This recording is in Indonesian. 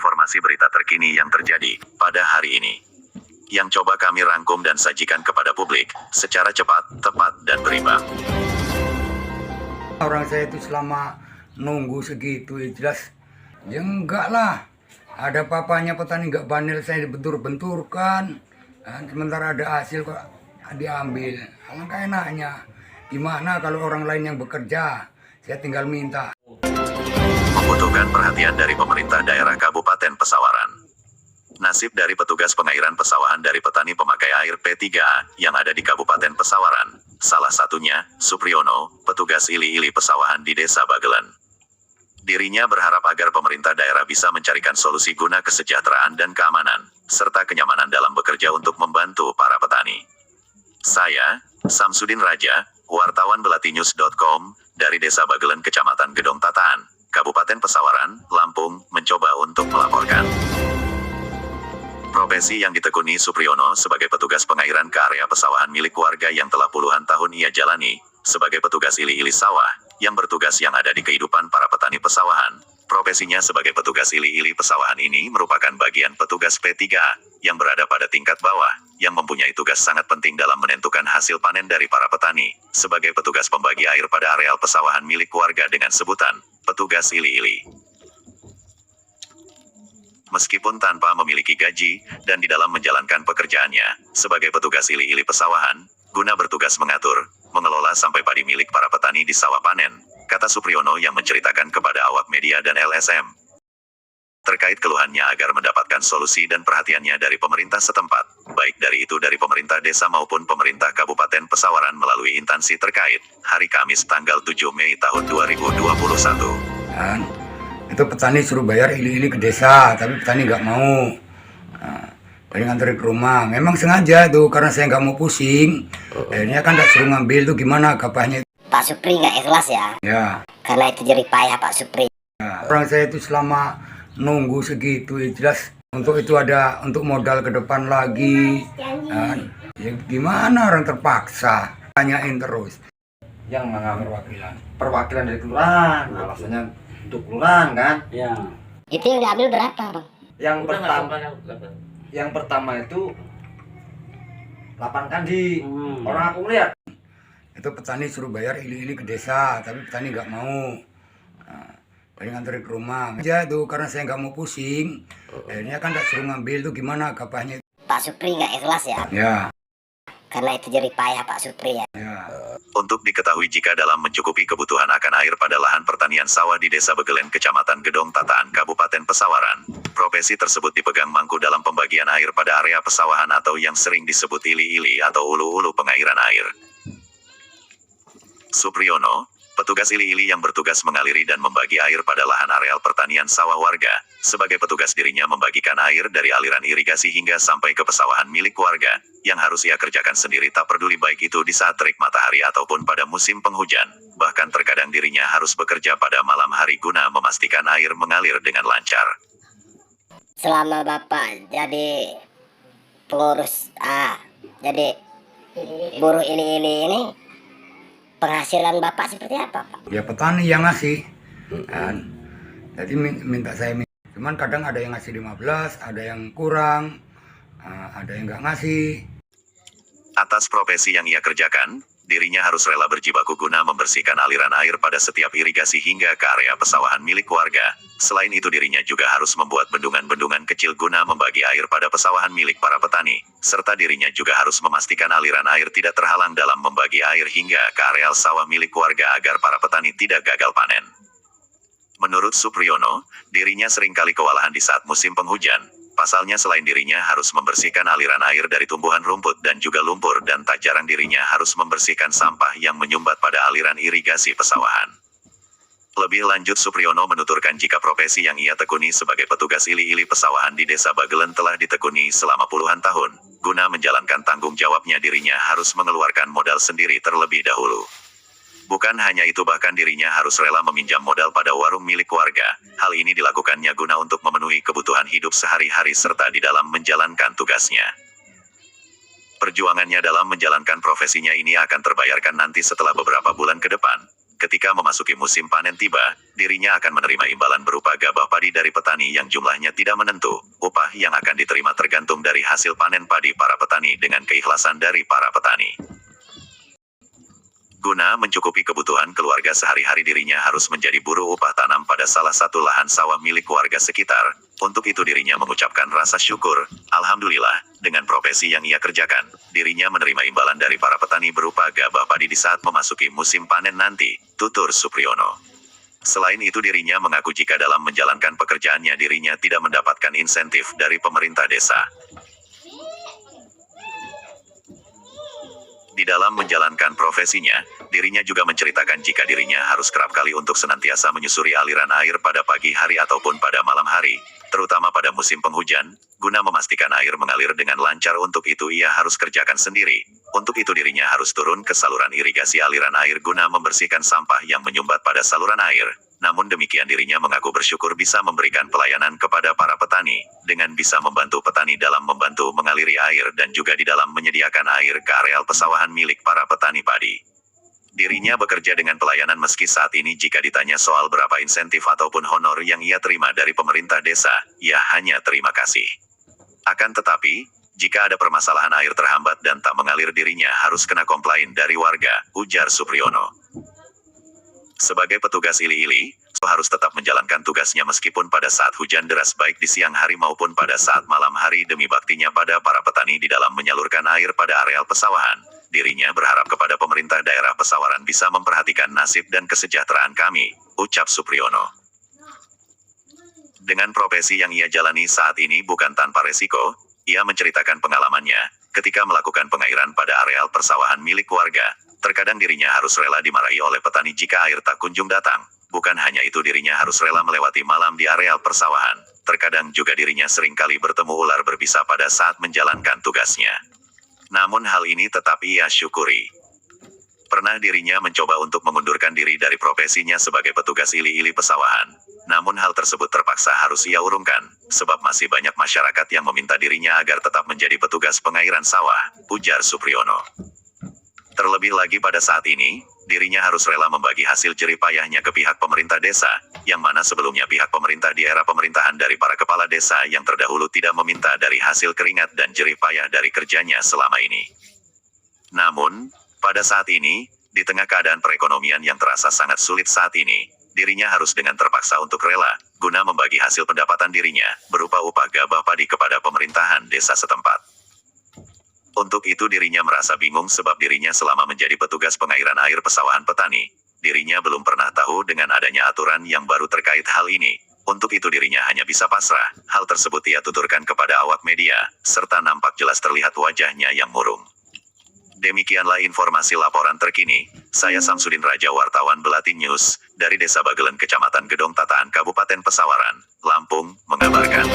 informasi berita terkini yang terjadi pada hari ini, yang coba kami rangkum dan sajikan kepada publik secara cepat, tepat, dan berimbang. Orang saya itu selama nunggu segitu ya jelas, ya enggak lah. Ada papanya petani enggak panel saya dibentur-benturkan, sementara ada hasil kok diambil. Alangkah enaknya. Gimana kalau orang lain yang bekerja, saya tinggal minta. Membutuhkan perhatian dari pemerintah daerah Kabupaten Pesawaran. Nasib dari petugas pengairan pesawahan dari petani pemakai air P3A yang ada di Kabupaten Pesawaran, salah satunya Supriyono, petugas ili-ili pesawahan di Desa Bagelen. Dirinya berharap agar pemerintah daerah bisa mencarikan solusi guna kesejahteraan dan keamanan, serta kenyamanan dalam bekerja untuk membantu para petani. Saya, Samsudin Raja, wartawan belatinews.com, dari Desa Bagelen, Kecamatan Gedong Tataan, Kabupaten Pesawaran, Lampung, mencoba untuk melaporkan. Profesi yang ditekuni Supriyono sebagai petugas pengairan ke area pesawahan milik warga yang telah puluhan tahun ia jalani, sebagai petugas ili-ili sawah, yang bertugas yang ada di kehidupan para petani pesawahan. Profesinya sebagai petugas ili-ili pesawahan ini merupakan bagian petugas P3A, yang berada pada tingkat bawah, yang mempunyai tugas sangat penting dalam menentukan hasil panen dari para petani, sebagai petugas pembagi air pada areal pesawahan milik warga dengan sebutan, petugas ili-ili. Meskipun tanpa memiliki gaji, dan di dalam menjalankan pekerjaannya, sebagai petugas ili-ili pesawahan, guna bertugas mengatur, mengelola sampai padi milik para petani di sawah panen, kata Supriyono yang menceritakan kepada awak media dan LSM. Terkait keluhannya agar mendapatkan solusi dan perhatiannya dari pemerintah setempat, baik dari itu dari pemerintah desa maupun pemerintah Kabupaten Pesawaran melalui instansi terkait, hari Kamis tanggal 7 Mei tahun 2021. Itu petani suruh bayar ili-ili ke desa, tapi petani nggak mau. Paling nganterin ke rumah. Memang sengaja tuh, karena saya nggak mau pusing. Akhirnya kan nggak suruh ngambil tuh, gimana kapahnya. Pak Supri nggak ikhlas ya? Ya. Karena itu jerih payah Pak Supri. Ya. Orang saya itu selama nunggu segitu ya jelas. Untuk itu ada untuk modal ke depan lagi. Ya gimana orang terpaksa. Tanyain terus. Yang mengambil perwakilan dari kelurahan, alasannya untuk kelurahan kan? Ya. Itu yang diambil berapa, Bang? Yang pertama itu 8 kandi. Orang aku ngeliat. Itu petani suruh bayar ili-ili ke desa, tapi petani nggak mau. Paling nganterin ke rumah. Aja tuh, karena saya nggak mau pusing. Akhirnya kan nggak suruh ngambil tuh, gimana kapahnya. Pak Supri nggak ikhlas ya? Ya. Karena itu jerih payah Pak Supri ya? Ya. Untuk diketahui jika dalam mencukupi kebutuhan akan air pada lahan pertanian sawah di Desa Bagelen, Kecamatan Gedong Tataan, Kabupaten Pesawaran, profesi tersebut dipegang Mangku dalam pembagian air pada area pesawahan atau yang sering disebut ili-ili atau ulu-ulu pengairan air. Supriyono, petugas ili-ili yang bertugas mengaliri dan membagi air pada lahan areal pertanian sawah warga, sebagai petugas dirinya membagikan air dari aliran irigasi hingga sampai ke pesawahan milik warga, yang harus ia kerjakan sendiri tak peduli baik itu di saat terik matahari ataupun pada musim penghujan, bahkan terkadang dirinya harus bekerja pada malam hari guna memastikan air mengalir dengan lancar. Selama Bapak jadi pengurus jadi buruh ili-ili ini, penghasilan Bapak seperti apa, Pak? Ya petani yang ngasih. Jadi minta saya minta. Cuman kadang ada yang ngasih 15, ada yang kurang, ada yang nggak ngasih. Atas profesi yang ia kerjakan, dirinya harus rela berjibaku guna membersihkan aliran air pada setiap irigasi hingga ke area pesawahan milik warga. Selain itu dirinya juga harus membuat bendungan-bendungan kecil guna membagi air pada pesawahan milik para petani, serta dirinya juga harus memastikan aliran air tidak terhalang dalam membagi air hingga ke areal sawah milik warga agar para petani tidak gagal panen. Menurut Supriyono, dirinya seringkali kewalahan di saat musim penghujan. Pasalnya selain dirinya harus membersihkan aliran air dari tumbuhan rumput dan juga lumpur dan tak jarang dirinya harus membersihkan sampah yang menyumbat pada aliran irigasi pesawahan. Lebih lanjut Supriyono menuturkan jika profesi yang ia tekuni sebagai petugas ili-ili pesawahan di Desa Bagelen telah ditekuni selama puluhan tahun, guna menjalankan tanggung jawabnya dirinya harus mengeluarkan modal sendiri terlebih dahulu. Bukan hanya itu bahkan dirinya harus rela meminjam modal pada warung milik warga. Hal ini dilakukannya guna untuk memenuhi kebutuhan hidup sehari-hari serta di dalam menjalankan tugasnya. Perjuangannya dalam menjalankan profesinya ini akan terbayarkan nanti setelah beberapa bulan ke depan, ketika memasuki musim panen tiba, dirinya akan menerima imbalan berupa gabah padi dari petani yang jumlahnya tidak menentu. Upah yang akan diterima tergantung dari hasil panen padi para petani dengan keikhlasan dari para petani. Guna mencukupi kebutuhan keluarga sehari-hari, dirinya harus menjadi buruh upah tanam pada salah satu lahan sawah milik warga sekitar. Untuk itu dirinya mengucapkan rasa syukur, alhamdulillah, dengan profesi yang ia kerjakan, dirinya menerima imbalan dari para petani berupa gabah padi di saat memasuki musim panen nanti, tutur Supriyono. Selain itu dirinya mengaku jika dalam menjalankan pekerjaannya dirinya tidak mendapatkan insentif dari pemerintah desa. Di dalam menjalankan profesinya, dirinya juga menceritakan jika dirinya harus kerap kali untuk senantiasa menyusuri aliran air pada pagi hari ataupun pada malam hari, terutama pada musim penghujan, guna memastikan air mengalir dengan lancar. Untuk itu ia harus kerjakan sendiri. Untuk itu dirinya harus turun ke saluran irigasi aliran air guna membersihkan sampah yang menyumbat pada saluran air. Namun demikian dirinya mengaku bersyukur bisa memberikan pelayanan kepada para petani, dengan bisa membantu petani dalam membantu mengaliri air dan juga di dalam menyediakan air ke areal pesawahan milik para petani padi. Dirinya bekerja dengan pelayanan meski saat ini jika ditanya soal berapa insentif ataupun honor yang ia terima dari pemerintah desa, ia hanya terima kasih. Akan tetapi, jika ada permasalahan air terhambat dan tak mengalir dirinya harus kena komplain dari warga, ujar Supriyono. Sebagai petugas ili-ili, harus tetap menjalankan tugasnya meskipun pada saat hujan deras baik di siang hari maupun pada saat malam hari demi baktinya pada para petani di dalam menyalurkan air pada areal pesawahan. Dirinya berharap kepada pemerintah daerah Pesawaran bisa memperhatikan nasib dan kesejahteraan kami, ucap Supriyono. Dengan profesi yang ia jalani saat ini bukan tanpa resiko, ia menceritakan pengalamannya ketika melakukan pengairan pada areal persawahan milik warga. Terkadang dirinya harus rela dimarahi oleh petani jika air tak kunjung datang. Bukan hanya itu dirinya harus rela melewati malam di areal persawahan. Terkadang juga dirinya seringkali bertemu ular berbisa pada saat menjalankan tugasnya. Namun hal ini tetap ia syukuri. Pernah dirinya mencoba untuk mengundurkan diri dari profesinya sebagai petugas ili-ili pesawahan. Namun hal tersebut terpaksa harus ia urungkan, sebab masih banyak masyarakat yang meminta dirinya agar tetap menjadi petugas pengairan sawah, ujar Supriyono. Terlebih lagi pada saat ini, dirinya harus rela membagi hasil jerih payahnya ke pihak pemerintah desa, yang mana sebelumnya pihak pemerintah di era pemerintahan dari para kepala desa yang terdahulu tidak meminta dari hasil keringat dan jerih payah dari kerjanya selama ini. Namun, pada saat ini, di tengah keadaan perekonomian yang terasa sangat sulit saat ini, dirinya harus dengan terpaksa untuk rela, guna membagi hasil pendapatan dirinya, berupa upah gabah padi kepada pemerintahan desa setempat. Untuk itu dirinya merasa bingung sebab dirinya selama menjadi petugas pengairan air pesawahan petani, dirinya belum pernah tahu dengan adanya aturan yang baru terkait hal ini. Untuk itu dirinya hanya bisa pasrah. Hal tersebut ia tuturkan kepada awak media, serta nampak jelas terlihat wajahnya yang murung. Demikianlah informasi laporan terkini. Saya Samsudin Raja, wartawan Belati News, dari Desa Bagelen, Kecamatan Gedong Tataan, Kabupaten Pesawaran, Lampung, mengabarkan.